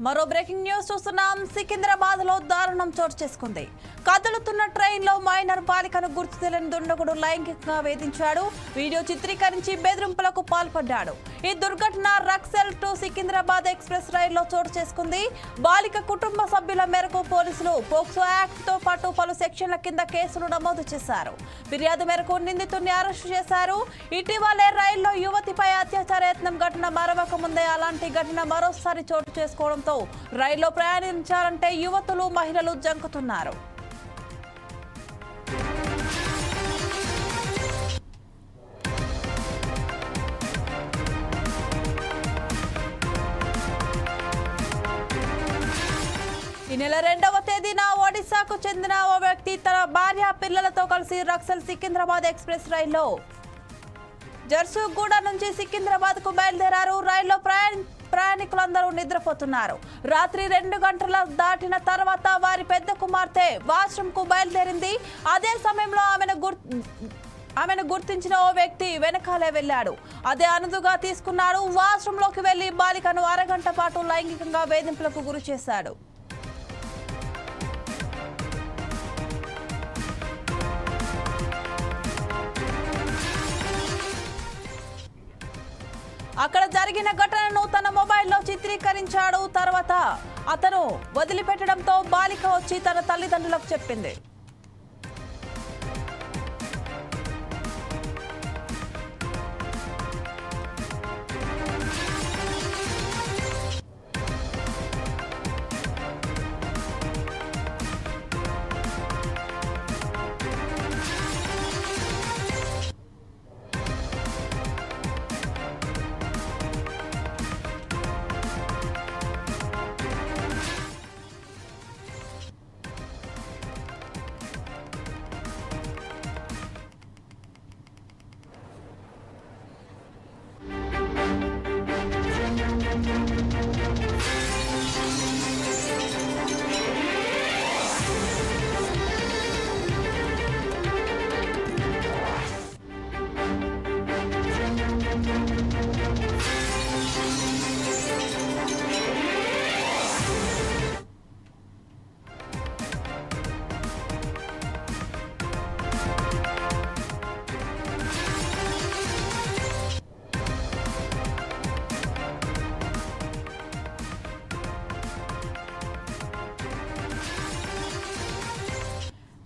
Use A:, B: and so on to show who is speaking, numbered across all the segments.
A: మరో breaking news చూస్తున్నాం. సికింద్రాబాద్ లో దారుణం చోటు చేసుకుంది. కదులుతున్న ట్రైన్ లో మైనర్ బాలికను గుర్తు తెలియని దుండగుడు లైంగికంగా వేధించాడు. వీడియో చిత్రీకరించి బెదిరింపులకు పాల్పడ్డాడు. ఈ దుర్ఘటన రక్సెల్ టు సికింద్రాబాద్ ఎక్స్ప్రెస్ రైల్లో చోటు చేసుకుంది. బాలిక కుటుంబ సభ్యుల మేరకు పోలీసులు పోక్సో యాక్ట్ తో పాటు పలు సెక్షన్ల కింద కేసులు నమోదు చేశారు. ఫిర్యాదు మేరకు నిందితుడిని అరెస్టు చేశారు. ఇటీవలే రైల్లో యువతిపై అత్యాచార యత్నం ఘటన మరవక ముందే అలాంటి ఘటన మరోసారి చోటు చేసుకోవడంతో రైల్లో ప్రయాణించాలంటే యువతులు మహిళలు జంకుతున్నారు. ఈ నెల 2వ తేదీన ఒడిశాకు చెందిన ఓ వ్యక్తి తన భార్య పిల్లలతో కలిసి రక్సెల్ సికింద్రాబాద్ ఎక్స్ప్రెస్ రైల్లో జర్సుగూడ నుంచి సికింద్రాబాద్ కు బయలుదేరారు. రైల్లో ప్రయాణికులందరూ నిద్రపోతున్నారు. రాత్రి 2 గంటల దాటిన తర్వాత వారి పెద్ద కుమార్తె వాష్రూమ్ కు బయలుదేరింది. అదే సమయంలో ఆమెను గుర్తించిన ఓ వ్యక్తి వెనకాలే వెళ్లాడు. అదే అనుదుగా తీసుకున్నాడు. వాష్రూమ్ లోకి వెళ్లి బాలికను అరగంట పాటు లైంగికంగా వేధింపులకు గురి చేశాడు. అక్కడ జరిగిన ఘటనను తన మొబైల్లో చిత్రీకరించాడు. తర్వాత అతను వదిలిపెట్టడంతో బాలిక వచ్చి తన తల్లిదండ్రులకు చెప్పింది.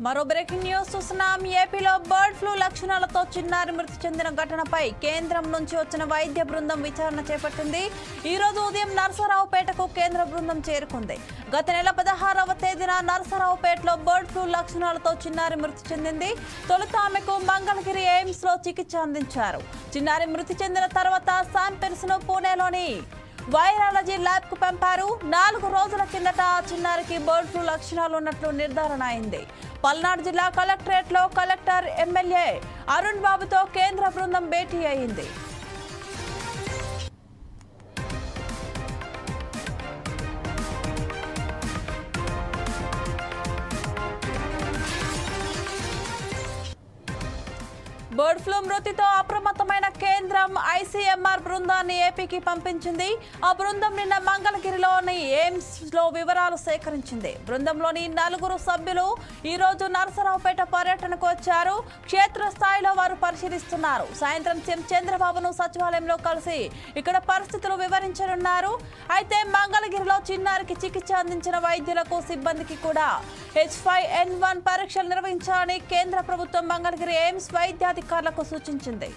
A: మరో బ్రేకింగ్ న్యూస్ చూస్తున్నాం. ఏపీలో బర్డ్ ఫ్లూ లక్షణాలతో చిన్నారి మృతి చెందిన ఘటనపై కేంద్రం నుంచి వచ్చిన వైద్య బృందం విచారణ చేపట్టింది. ఈ రోజు ఉదయం నరసరావుపేటకు కేంద్ర బృందం చేరుకుంది. గత నెల 16వ తేదీన నరసరావుపేటలో బర్డ్ ఫ్లూ లక్షణాలతో చిన్నారి మృతి చెందింది. తొలుత ఆమెకు మంగళగిరి ఎయిమ్స్ లో చికిత్స అందించారు. చిన్నారి మృతి చెందిన తర్వాత శాంపిల్స్ ను పూణేలోని వైరాలజీ ల్యాబ్ కు పంపారు. 4 రోజుల కిందట ఆ చిన్నారికి బర్డ్ ఫ్లూ లక్షణాలు ఉన్నట్లు నిర్ధారణ అయింది. పల్నాడు జిల్లా కలెక్టరేట్ లో కలెక్టర్ ఎమ్మెల్యే అరుణ్ బాబుతో కేంద్ర బృందం భేటీ అయింది. బర్డ్ ఫ్లూ మృతితో అప్రమత్తమైన కేంద్రం ఐసీఎంఆర్ బృందాన్ని ఏపీకి పంపించింది. ఆ బృందం నిన్న మంగళగిరిలోని ఎయిమ్స్ లో వివరాలు సేకరించింది. బృందంలోని 4 సభ్యులు ఈ రోజు నరసరావుపేట పర్యటనకు వచ్చారు. క్షేత్రస్థాయిలో వారు పరిశీలిస్తున్నారు. సాయంత్రం చంద్రబాబును సచివాలయంలో కలిసి ఇక్కడ పరిస్థితులు వివరించనున్నారు. అయితే మంగళగిరిలో చిన్నారికి చికిత్స అందించిన వైద్యులకు సిబ్బందికి కూడా H5N1 పరీక్షలు నిర్వహించాలని కేంద్ర ప్రభుత్వం మంగళగిరి ఎయిమ్స్ వైద్యాధికారులకు సూచించింది.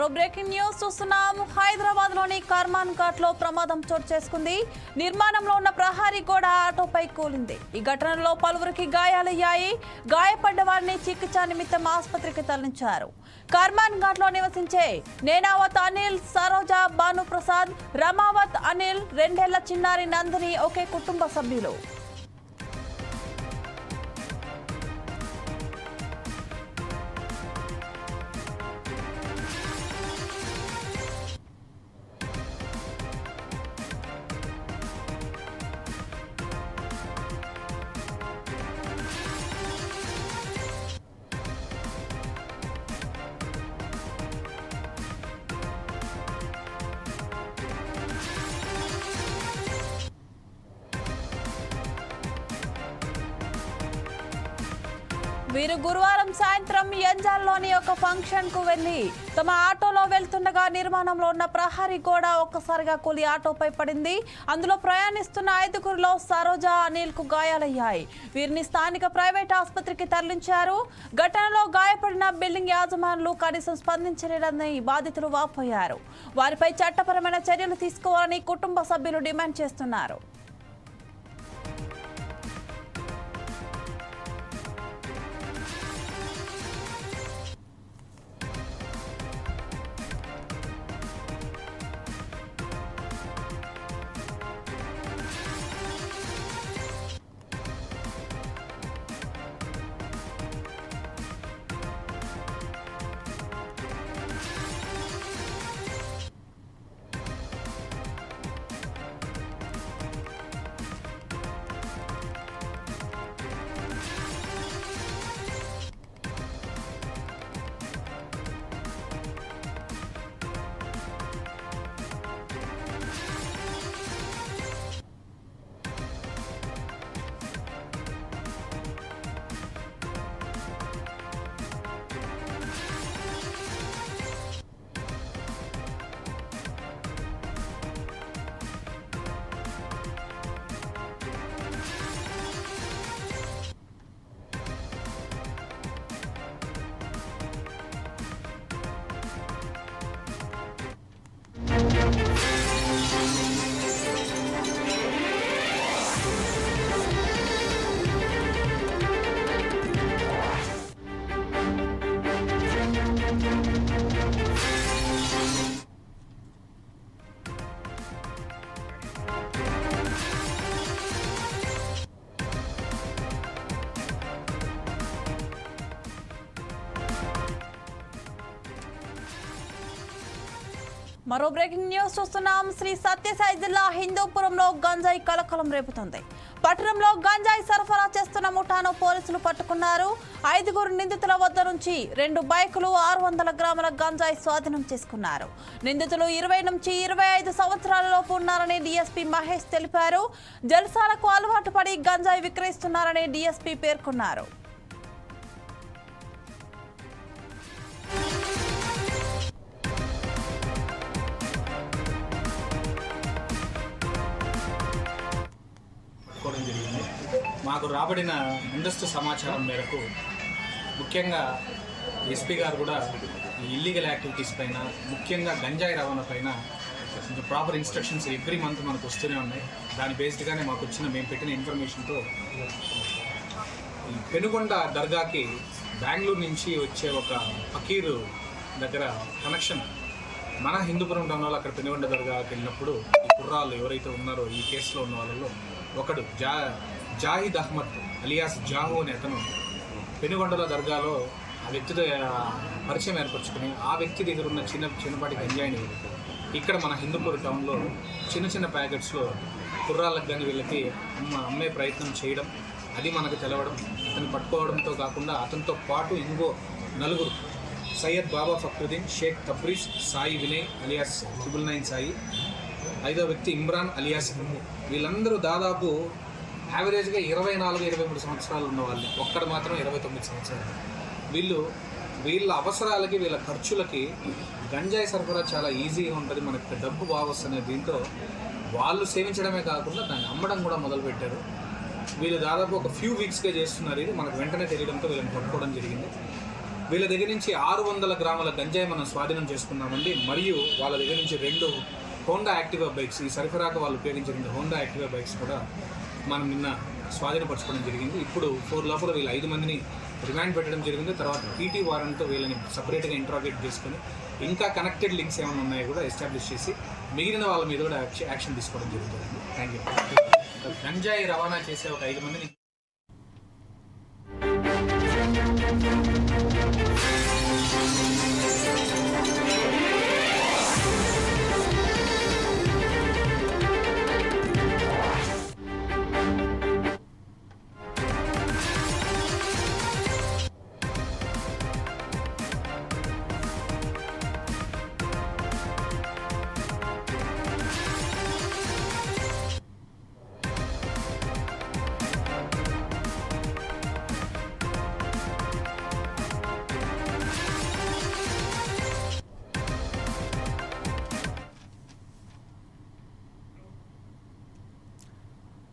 A: మరో బ్రేకింగ్ న్యూస్ చూస్తున్నాం. హైదరాబాద్ లోని కర్మాన్ ఘాట్ లో ప్రమాదం చోటు చేసుకుంది. నిర్మాణంలో ఉన్న ప్రహరీ గోడ ఆటోపై కూలింది. ఈ ఘటనలో పలువురికి గాయాలయ్యాయి. గాయపడ్డ వారిని చికిత్స నిమిత్తం ఆసుపత్రికి తరలించారు. కర్మాన్ ఘాట్ లో నివసించే నేనావత్ అనిల్, సరోజా, భానుప్రసాద్, రమావత్ అనిల్, 2 ఏళ్ల చిన్నారి నందిని ఒకే కుటుంబ సభ్యులు. వీరు గురువారం సాయంత్రం ఎంజాల్లోని ఒక ఫంక్షన్ కు వెళ్లి తమ ఆటోలో వెళ్తుండగా నిర్మాణంలో ఉన్న ప్రహరీ గోడ ఒక్కసారిగా కూలి ఆటోపై పడింది. అందులో ప్రయాణిస్తున్న 5గురిలో సరోజా, అనిల్ కు గాయాలయ్యాయి. వీరిని స్థానిక ప్రైవేట్ ఆసుపత్రికి తరలించారు. ఘటనలో గాయపడిన బిల్డింగ్ యాజమానులు కనీసం స్పందించలేదని బాధితులు వాపోయారు. వారిపై చట్టపరమైన చర్యలు తీసుకోవాలని కుటుంబ సభ్యులు డిమాండ్ చేస్తున్నారు. మరో బ్రేకింగ్ న్యూస్ చూస్తున్నాం. శ్రీ సత్యసాయి జిల్లా హిందూపురంలో గంజాయి కలకలం రేపుతుంది. పట్టణంలో గంజాయి సరఫరా చేస్తున్న ముఠాను పోలీసులు పట్టుకున్నారు. 5గురు నిందితుల వద్ద నుంచి 2 బైకులు, 600 గ్రాముల గంజాయి స్వాధీనం చేసుకున్నారు. నిందితులు 20 నుంచి 25 సంవత్సరాలలోపు ఉన్నారని డీఎస్పీ మహేష్ తెలిపారు. జల్సాలకు అలవాటు పడి గంజాయి విక్రయిస్తున్నారని డీఎస్పీ పేర్కొన్నారు.
B: మాకు రాబడిన ముందస్తు సమాచారం మేరకు ముఖ్యంగా ఎస్పీ గారు కూడా ఈ ఇల్లీగల్ యాక్టివిటీస్ పైన, ముఖ్యంగా గంజాయి రవాణా పైన ప్రాపర్ ఇన్స్ట్రక్షన్స్ ఎవ్రీ మంత్ మనకు వస్తూనే ఉన్నాయి. దాని బేస్డ్గానే మాకు వచ్చిన మేము పెట్టిన ఇన్ఫర్మేషన్తో ఈ పెనుగొండ దర్గాకి బెంగళూరు నుంచి వచ్చే ఒక ఫకీరు దగ్గర కనెక్షన్ మన హిందూపురం టౌన్లో అక్కడ పెనుగొండ దర్గాకి వెళ్ళినప్పుడు ఈ కుర్రాళ్ళు ఎవరైతే ఉన్నారో ఈ కేసులో ఉన్న వాళ్ళలో ఒకడు జాహిద్ అహ్మద్ అలియాస్ జాహు అనే అతను పెనుగొండల దర్గాలో ఆ వ్యక్తితో పరిచయం ఏర్పరచుకుని ఆ వ్యక్తి దగ్గర ఉన్న చిన్నపాటి గంజాయిని ఇక్కడ మన హిందూపూర్ టౌన్లో చిన్న ప్యాకెట్స్లో కుర్రాళ్ళకి కానీ వీళ్ళకి అమ్మే ప్రయత్నం చేయడం, అది మనకు తెలవడం, అతను పట్టుకోవడంతో కాకుండా అతనితో పాటు ఇంకో 4 సయ్యద్ బాబా ఫక్రుద్దీన్, షేక్ తబ్రీజ్, సాయి వినయ్ అలియాస్ 999 సాయి, 5వ వ్యక్తి ఇమ్రాన్ అలియాస్ ముమ్ము, వీళ్ళందరూ దాదాపు యావరేజ్గా 24-23 సంవత్సరాలు ఉన్నవాళ్ళు. ఒక్కడు మాత్రం 29 సంవత్సరాలు. వీళ్ళ అవసరాలకి, వీళ్ళ ఖర్చులకి గంజాయి సరఫరా చాలా ఈజీగా ఉంటుంది, మనకి డబ్బు బాగా వస్తుంది. దీంతో వాళ్ళు సేవించడమే కాకుండా దాన్ని అమ్మడం కూడా మొదలుపెట్టారు. వీళ్ళు దాదాపు ఒక ఫ్యూ వీక్స్గా చేస్తున్నారు. ఇది మనకు వెంటనే తెలియడంతో వీళ్ళని పట్టుకోవడం జరిగింది. వీళ్ళ దగ్గర నుంచి 600 గ్రాముల గంజాయి మనం స్వాధీనం చేసుకున్నామండి. మరియు వాళ్ళ దగ్గర నుంచి 2 హోండా యాక్టివా బైక్స్, ఈ సరఫరాకు వాళ్ళు ఉపయోగించే 2 హోండా యాక్టివా బైక్స్ కూడా మనం నిన్న స్వాధీనపరచుకోవడం జరిగింది. ఇప్పుడు 4 లోపల వీళ్ళు 5 మందిని రిమాండ్ పెట్టడం జరిగింది. తర్వాత పీటీ వారెంట్తో వీళ్ళని సపరేట్గా ఇంట్రాగేట్ చేసుకొని ఇంకా కనెక్టెడ్ లింక్స్ ఏమైనా ఉన్నాయో కూడా ఎస్టాబ్లిష్ చేసి మిగిలిన వాళ్ళ మీద కూడా యాక్షన్ తీసుకోవడం జరుగుతుంది. Thank you. గంజాయి రవాణా చేసే ఒక 5 మందిని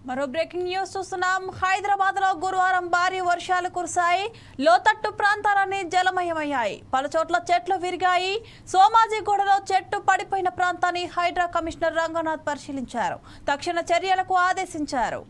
A: మరో బ్రేకింగ్ న్యూస్ చూస్తున్నాం. హైదరాబాద్ లో గురువారం భారీ వర్షాలు కురిశాయి. లోతట్టు ప్రాంతాలన్నీ జలమయమయ్యాయి. పలుచోట్ల చెట్లు విరిగాయి. సోమాజిగూడలో చెట్టు పడిపోయిన ప్రాంతాన్ని హైడ్రా కమిషనర్ రంగనాథ్ పరిశీలించారు. తక్షణ చర్యలకు ఆదేశించారు.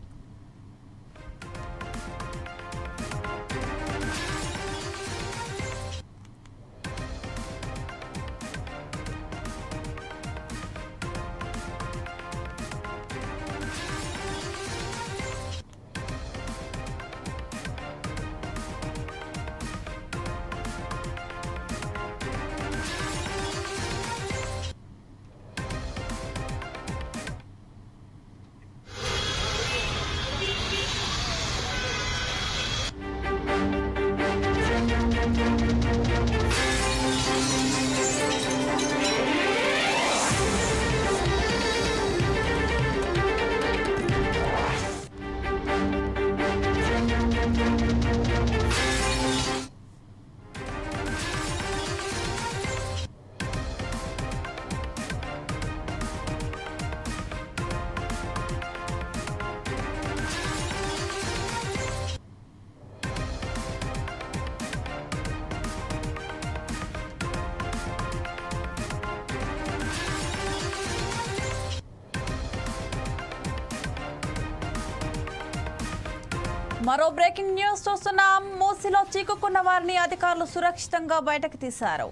A: మరో బ్రేకింగ్ న్యూస్ చూస్తున్నాం. మూసీలో చిక్కుకున్న వారిని అధికారులు సురక్షితంగా బయటకు తీశారు.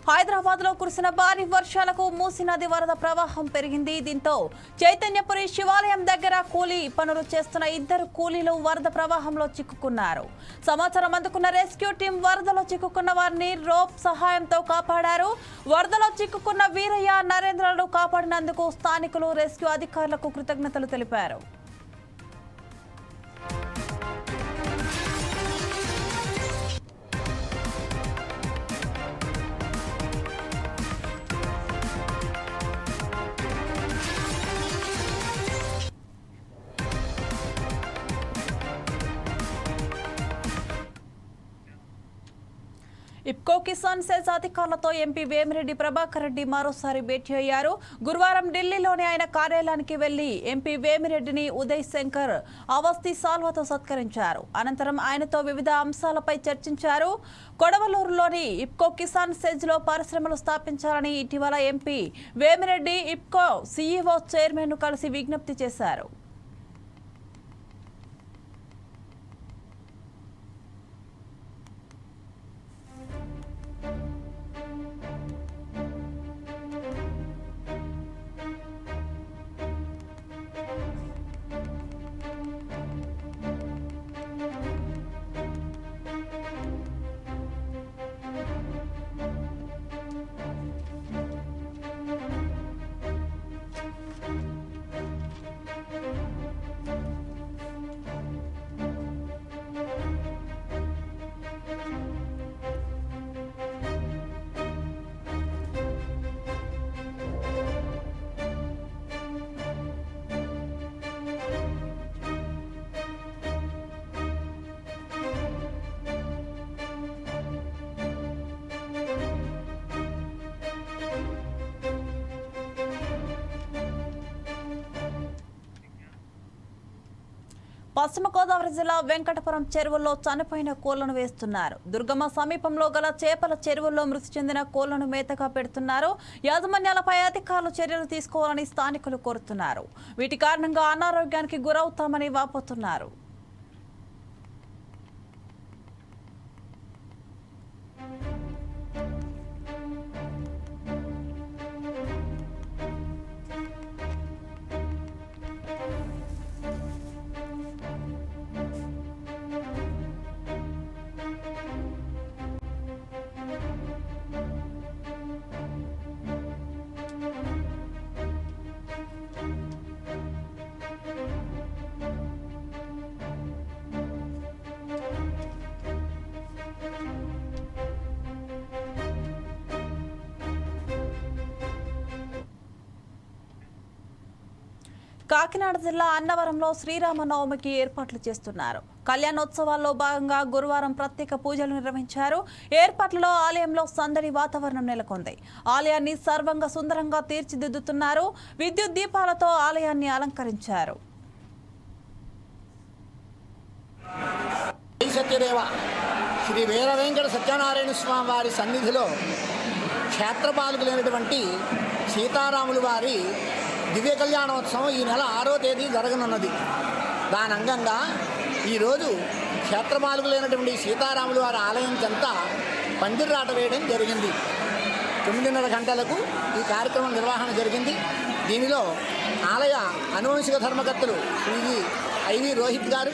A: హైదరాబాద్ లో కురిసిన భారీ వర్షాలకు మూసీ నది వరద ప్రవాహం పెరిగింది. దీంతో చైతన్యపురి శివాలయం దగ్గర కూలీ పనులు చేస్తున్న 2 కూలీలు వరద ప్రవాహంలో చిక్కుకున్నారు. సమాచారం అందుకున్న రెస్క్యూ టీం వరదలో చిక్కుకున్న వారిని రోప్ సహాయంతో కాపాడారు. వరదలో చిక్కుకున్న వీరయ్య, నరేంద్రను కాపాడినందుకు స్థానికులు రెస్క్యూ అధికారులకు కృతజ్ఞతలు తెలిపారు. ఇప్కో కిసాన్ సెజ్ అధికారులతో ఎంపీ వేమిరెడ్డి ప్రభాకర్ రెడ్డి మరోసారి భేటీ అయ్యారు. గురువారం ఢిల్లీలోని ఆయన కార్యాలయానికి వెళ్లి ఎంపీ వేమిరెడ్డిని ఉదయ్ శంకర్ అవస్థి సాల్వతో సత్కరించారు. అనంతరం ఆయనతో వివిధ అంశాలపై చర్చించారు. కొడవలూరులోని ఇప్కో కిసాన్ సెజ్ లో పరిశ్రమలు స్థాపించాలని ఇటీవల MP Vemireddy IFFCO CEO chairman ను కలిసి విజ్ఞప్తి చేశారు. పశ్చిమ గోదావరి జిల్లా వెంకటపురం చెరువుల్లో చనిపోయిన కోళ్లను వేస్తున్నారు. దుర్గమ్మ సమీపంలో గల చేపల చెరువుల్లో మృతి చెందిన కోళ్లను మేతగా పెడుతున్నారు. యాజమాన్యాలపై అధికారులు చర్యలు తీసుకోవాలని స్థానికులు కోరుతున్నారు. వీటి కారణంగా అనారోగ్యానికి గురవుతామని వాపోతున్నారు. కాకినాడ జిల్లా అన్నవరంలో శ్రీరామనవమికి ఏర్పాట్లు చేస్తున్నారు. కళ్యాణోత్సవాల్లో భాగంగా గురువారం ప్రత్యేక పూజలు నిర్వహించారు. ఏర్పాట్లలో ఆలయంలో సందడి వాతావరణం నెలకొంది. ఆలయాన్ని సర్వంగా సుందరంగా తీర్చిదిద్దుతున్నారు. విద్యుత్ దీపాలతో ఆలయాన్ని అలంకరించారు.
C: సత్యదేవ శ్రీ వీర వెంకట సత్యనారాయణ స్వామి వారి సన్నిధిలో క్షేత్రపాలకులైనటువంటి సీతారాములు వారి దివ్య కళ్యాణోత్సవం ఈ నెల 6వ తేదీ జరగనున్నది. దాని అంగంగా ఈరోజు క్షేత్రపాలకులైనటువంటి సీతారాములు వారి ఆలయం చెంత పందిర్రాట వేయడం జరిగింది. 9:30 గంటలకు ఈ కార్యక్రమం నిర్వహణ జరిగింది. దీనిలో ఆలయ అనువంశిక ధర్మకర్తలు శ్రీ ఐవి రోహిత్ గారు,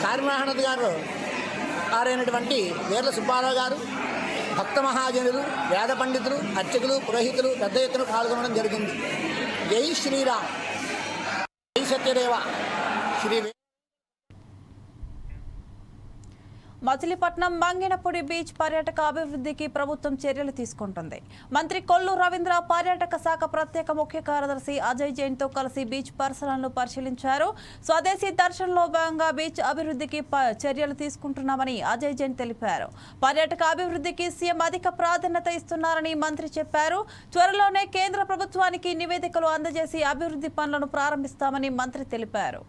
C: కార్యనిర్వహణ గారు అయినటువంటి వీర్ల సుబ్బారావు గారు, భక్త మహాజనులు, వేద పండితులు, అర్చకులు, పురోహితులు పెద్ద ఎత్తున పాల్గొనడం జరిగింది. జై శ్రీరామ్, జై సత్యదేవ. శ్రీ
A: మచిలీపట్నం మంగినపూడి బీచ్ పర్యాటక అభివృద్ధికి ప్రభుత్వం చర్యలు తీసుకుంటుంది. మంత్రి కొల్లు రవీంద్ర పర్యాటక శాఖ ప్రత్యేక ముఖ్య కార్యదర్శి అజయ్ జైన్ తో కలిసి బీచ్ పరిసరాలను పరిశీలించారు. స్వదేశీ దర్శనంలో భాగంగా బీచ్ అభివృద్ధికి చర్యలు తీసుకుంటున్నామని అజయ్ జైన్ తెలిపారు. పర్యాటక అభివృద్ధికి సీఎం అధిక ప్రాధాన్యత ఇస్తున్నారని మంత్రి చెప్పారు. త్వరలోనే కేంద్ర ప్రభుత్వానికి నివేదికలు అందజేసి అభివృద్ధి పనులను ప్రారంభిస్తామని మంత్రి తెలిపారు.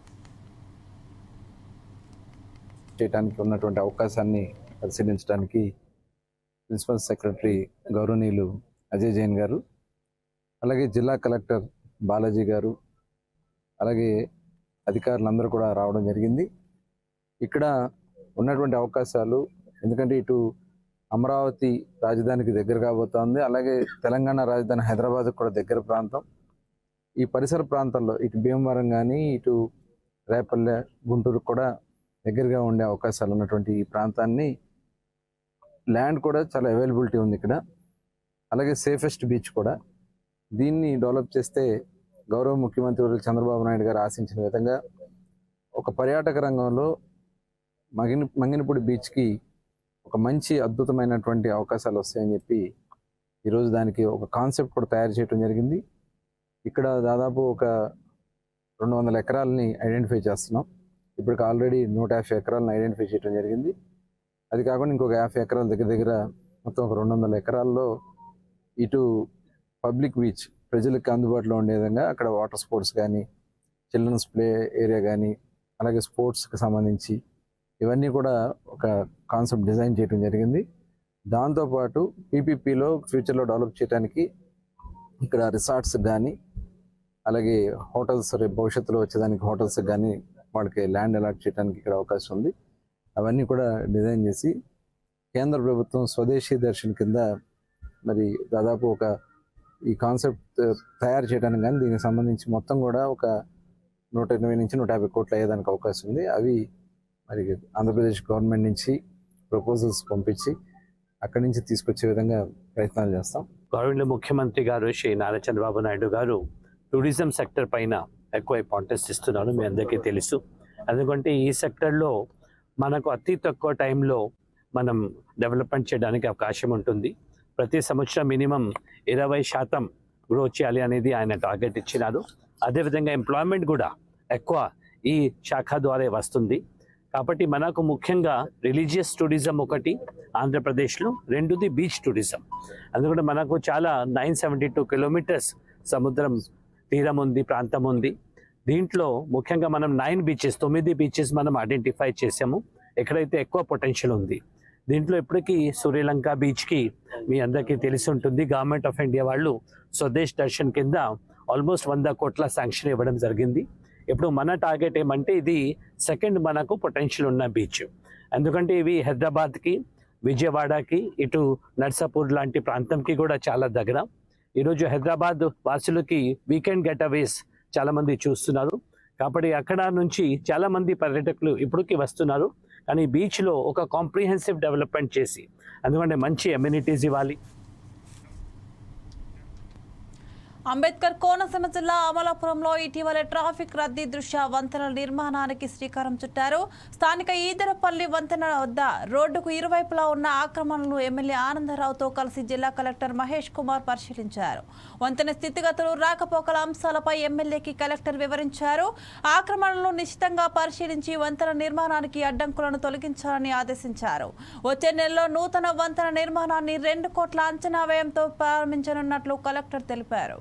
D: చేయడానికి ఉన్నటువంటి అవకాశాన్ని పరిశీలించడానికి ప్రిన్సిపల్ సెక్రటరీ గౌరవనీయులు అజయ్ జైన్ గారు, అలాగే జిల్లా కలెక్టర్ బాలాజీ గారు, అలాగే అధికారులందరూ కూడా రావడం జరిగింది. ఇక్కడ ఉన్నటువంటి అవకాశాలు, ఎందుకంటే ఇటు అమరావతి రాజధానికి దగ్గర కాబోతోంది, అలాగే తెలంగాణ రాజధాని హైదరాబాద్కు కూడా దగ్గర ప్రాంతం. ఈ పరిసర ప్రాంతాల్లో ఇటు భీమవరం కానీ, ఇటు రేపల్లె, గుంటూరు కూడా దగ్గరగా ఉండే అవకాశాలు ఉన్నటువంటి ఈ ప్రాంతాన్ని, ల్యాండ్ కూడా చాలా అవైలబిలిటీ ఉంది ఇక్కడ, అలాగే సేఫెస్ట్ బీచ్ కూడా. దీన్ని డెవలప్ చేస్తే గౌరవ ముఖ్యమంత్రి చంద్రబాబు నాయుడు గారు ఆశించిన విధంగా ఒక పర్యాటక రంగంలో మంగినపూడి బీచ్కి ఒక మంచి అద్భుతమైనటువంటి అవకాశాలు వస్తాయని చెప్పి ఈరోజు దానికి ఒక కాన్సెప్ట్ కూడా తయారు చేయడం జరిగింది. ఇక్కడ దాదాపు ఒక 200 ఎకరాలని ఐడెంటిఫై చేస్తున్నాం. ఇప్పటికి ఆల్రెడీ 150 ఎకరాలను ఐడెంటిఫై చేయడం జరిగింది. అది కాకుండా ఇంకొక 50 ఎకరాల దగ్గర మొత్తం ఒక 200 ఎకరాల్లో ఇటు పబ్లిక్ బీచ్ ప్రజలకు అందుబాటులో ఉండే విధంగా అక్కడ వాటర్ స్పోర్ట్స్ కానీ, చిల్డ్రన్స్ ప్లే ఏరియా కానీ, అలాగే స్పోర్ట్స్కి సంబంధించి ఇవన్నీ కూడా ఒక కాన్సెప్ట్ డిజైన్ చేయడం జరిగింది. దాంతోపాటు పీపీపీలో ఫ్యూచర్లో డెవలప్ చేయడానికి ఇక్కడ రిసార్ట్స్ కానీ, అలాగే హోటల్స్, రేపు భవిష్యత్తులో వచ్చేదానికి హోటల్స్ కానీ వాళ్ళకి ల్యాండ్ అలాట్ చేయడానికి ఇక్కడ అవకాశం ఉంది. అవన్నీ కూడా డిజైన్ చేసి కేంద్ర ప్రభుత్వం స్వదేశీ దర్శన్ కింద మరి దాదాపు ఒక ఈ కాన్సెప్ట్ తయారు చేయడానికి కానీ దీనికి సంబంధించి మొత్తం కూడా ఒక 120 నుంచి 150 కోట్లు అయ్యేదానికి అవకాశం ఉంది. అవి మరి ఆంధ్రప్రదేశ్ గవర్నమెంట్ నుంచి ప్రపోజల్స్ పంపించి అక్కడి నుంచి తీసుకొచ్చే విధంగా ప్రయత్నాలు చేస్తాం.
E: గవర్నమెంట్ ముఖ్యమంత్రి గారు శ్రీ నారా చంద్రబాబు నాయుడు గారు టూరిజం సెక్టర్ పైన ఎక్కువ ఇంపార్టెన్స్ ఇస్తున్నారు, మీ అందరికీ తెలుసు. ఎందుకంటే ఈ సెక్టర్లో మనకు అతి తక్కువ టైంలో మనం డెవలప్మెంట్ చేయడానికి అవకాశం ఉంటుంది. ప్రతి సంవత్సరం మినిమం 20% గ్రోత్ చేయాలి అనేది ఆయన టార్గెట్ ఇచ్చినారు. అదేవిధంగా ఎంప్లాయ్మెంట్ కూడా ఎక్కువ ఈ శాఖ ద్వారా వస్తుంది. కాబట్టి మనకు ముఖ్యంగా రిలీజియస్ టూరిజం ఒకటి ఆంధ్రప్రదేశ్లో, రెండోది బీచ్ టూరిజం. అందుకంటే మనకు చాలా 972 కిలోమీటర్స్ సముద్రం తీరం ఉంది, ప్రాంతం ఉంది. దీంట్లో ముఖ్యంగా మనం 9 బీచెస్ మనం ఐడెంటిఫై చేసాము ఎక్కడైతే ఎక్కువ పొటెన్షియల్ ఉంది. దీంట్లో ఇప్పటికీ శ్రీలంక బీచ్కి మీ అందరికీ తెలిసి ఉంటుంది, గవర్నమెంట్ ఆఫ్ ఇండియా వాళ్ళు స్వదేశ్ దర్శన్ కింద ఆల్మోస్ట్ 100 కోట్ల శాంక్షన్ ఇవ్వడం జరిగింది. ఇప్పుడు మన టార్గెట్ ఏమంటే ఇది సెకండ్ మనకు పొటెన్షియల్ ఉన్న బీచ్. ఎందుకంటే ఇవి హైదరాబాద్కి, విజయవాడకి, ఇటు నర్సాపూర్ లాంటి ప్రాంతంకి కూడా చాలా దగ్గర. ఈరోజు హైదరాబాద్ వాసులకి వీకెండ్ గెటవేస్ చాలామంది చూస్తున్నారు, కాబట్టి అక్కడ నుంచి చాలామంది పర్యాటకులు ఇప్పటికి వస్తున్నారు. కానీ బీచ్లో ఒక కాంప్రిహెన్సివ్ డెవలప్మెంట్ చేసి ఎందుకంటే మంచి అమ్యూనిటీస్ ఇవ్వాలి.
A: అంబేద్కర్ కోనసీమ జిల్లా అమలాపురంలో ఇటీవల ట్రాఫిక్ రద్దీ దృష్ట్యా వంతెన నిర్మాణానికి శ్రీకారం చుట్టారు. స్థానిక ఈదరపల్లి వంతెన వద్ద రోడ్డుకు ఇరువైపులా ఉన్న ఆక్రమణలు ఎమ్మెల్యే ఆనందరావుతో కలిసి జిల్లా కలెక్టర్ మహేష్ కుమార్ పరిశీలించారు. వంతెన స్థితిగతులు, రాకపోకల అంశాలపై ఎమ్మెల్యేకి కలెక్టర్ వివరించారు. ఆక్రమణలను నిశ్చితంగా పరిశీలించి వంతెన నిర్మాణానికి అడ్డంకులను తొలగించాలని ఆదేశించారు. వచ్చే నెలలో నూతన వంతెన నిర్మాణాన్ని 2 కోట్ల అంచనా వ్యయంతో ప్రారంభించనున్నట్లు కలెక్టర్ తెలిపారు.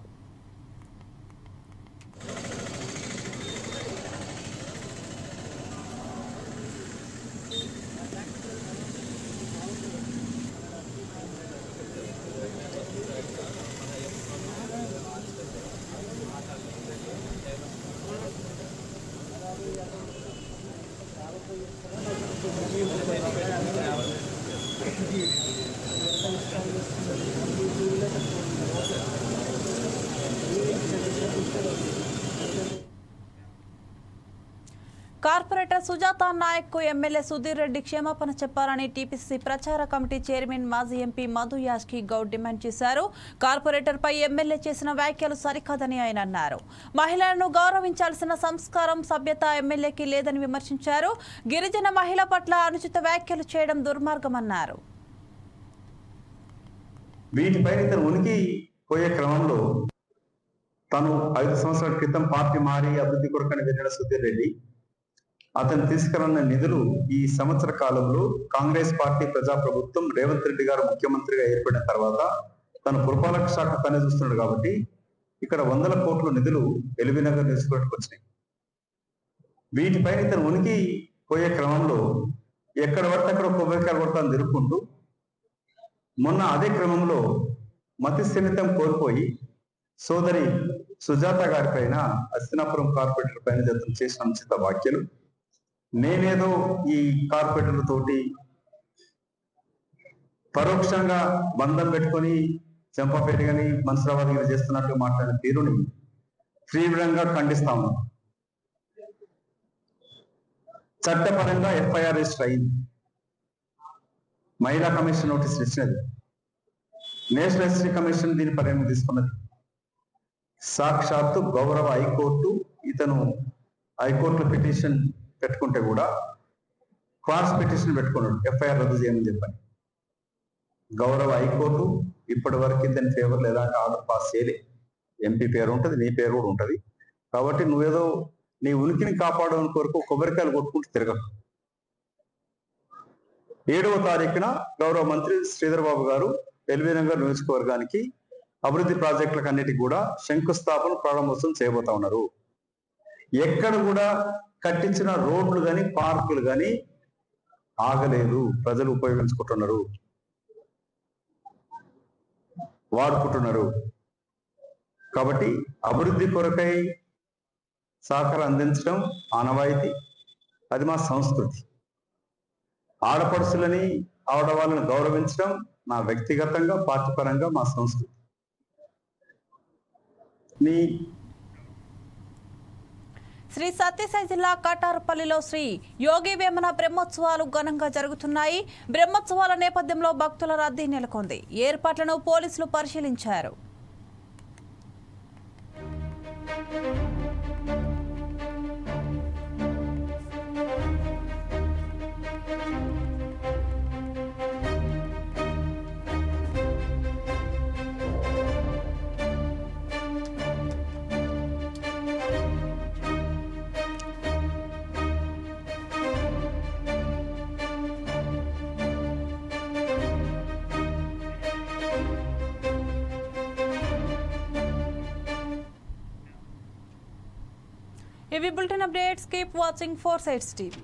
A: కార్పొరేటర్ సుజాత నాయక్ కు ఎమ్మెల్యే సుధీర్ రెడ్డి క్షమాపణ చెప్పాలని టీపీసీ ప్రచార కమిటీ చైర్మన్ మాజీ ఎంపీ మధు యాష్కి గౌడ్ డిమాండ్ చేశారు. కార్పొరేటర్ పై ఎమ్మెల్యే చేసిన వ్యాఖ్యలు సరికాదని ఆయన అన్నారు. మహిళలను గౌరవించాల్సిన సంస్కారం, సభ్యత ఎమ్మెల్యేకి లేదని విమర్శించారు. గిరిజన మహిళ పట్ల అనుచిత వ్యాఖ్యలు చేయడం దుర్మార్గమన్నారు.
F: వీటిపై ఇతను ఉనికి పోయే క్రమంలో తను 5 సంవత్సరాల క్రితం పార్టీ మారి అభివృద్ధి కొరకని వెళ్ళిన సుధీర్ రెడ్డి అతను తీసుకున్న నిధులు ఈ సంవత్సర కాలంలో కాంగ్రెస్ పార్టీ ప్రజాప్రభుత్వం రేవంత్ రెడ్డి గారు ముఖ్యమంత్రిగా ఏర్పడిన తర్వాత తను పురపాలక శాఖ పని చూస్తున్నాడు కాబట్టి ఇక్కడ 100 కోట్ల నిధులు ఎల్బీనగర్ నియోజకవర్గానికి వచ్చినాయి. వీటిపై ఇతను ఉనికి పోయే క్రమంలో ఎక్కడ పడితే అక్కడ కొబ్బరికాయలు కొడతాను తిరుక్కుంటూ మొన్న అదే క్రమంలో మతి స్థిమితం కోల్పోయి సోదరి సుజాత గారి పైన అస్తినాపురం కార్పొరేటర్ పైన జతం చేసిన అనుచిత వ్యాఖ్యలు, నేనేదో ఈ కార్పొరేటర్లతోటి పరోక్షంగా బంధం పెట్టుకొని చెంపపేట కానీ మన్సరాబాద్ గారు చేస్తున్నట్టు మాట్లాడిన తీరుని తీవ్రంగా ఖండిస్తా ఉన్నాం. చట్టపరంగా ఎఫ్ఐఆర్ రిజిస్టర్ అయింది, మహిళా కమిషన్ నోటీస్ ఇచ్చినది, నేషనల్ ఎస్సీ కమిషన్ దీని పరిగణన తీసుకున్నది. సాక్షాత్తు గౌరవ హైకోర్టు ఇతను హైకోర్టులో పిటిషన్ పెట్టుకుంటే కూడా క్వాష్ పిటిషన్ పెట్టుకున్నాడు ఎఫ్ఐఆర్ రద్దు చేయమని చెప్పని. గౌరవ హైకోర్టు ఇప్పటి వరకు ఇతని ఫేవర్లో ఎలాంటి ఆర్డర్ పాస్ చేయలే. ఎంపీ పేరు ఉంటుంది, నీ పేరు కూడా ఉంటుంది. కాబట్టి నువ్వేదో నీ ఉనికిని కాపాడడం కొరకు కొబ్బరికాయలు కొట్టుకుంటూ తిరగకు. 7వ తారీఖున గౌరవ మంత్రి శ్రీధర్ బాబు గారు ఎల్బీనగర్ నియోజకవర్గానికి అభివృద్ధి ప్రాజెక్టులకు అన్నిటికీ కూడా శంకుస్థాపన ప్రారంభోత్సవం చేయబోతా ఉన్నారు. ఎక్కడ కూడా కట్టించిన రోడ్లు కానీ పార్కులు కానీ ఆగలేదు, ప్రజలు ఉపయోగించుకుంటున్నారు, వాడుకుంటున్నారు. కాబట్టి అభివృద్ధి కొరకై సహకారం అందించడం ఆనవాయితీ, అది మా సంస్కృతి. ఆడపడుచులని ఆడవాళ్ళని గౌరవించడం నా వ్యక్తిగతంగా పార్టీ పరంగా మా సంస్కృతి.
A: శ్రీ సత్యసాయి జిల్లా కాటారపల్లిలో శ్రీ యోగి వేమన బ్రహ్మోత్సవాలు ఘనంగా జరుగుతున్నాయి. బ్రహ్మోత్సవాల నేపథ్యంలో భక్తుల రద్దీ నెలకొంది. ఏర్పాట్లను పోలీసులు పరిశీలించారు. ఇవి bulletin updates. Keep watching 4 Sides TV.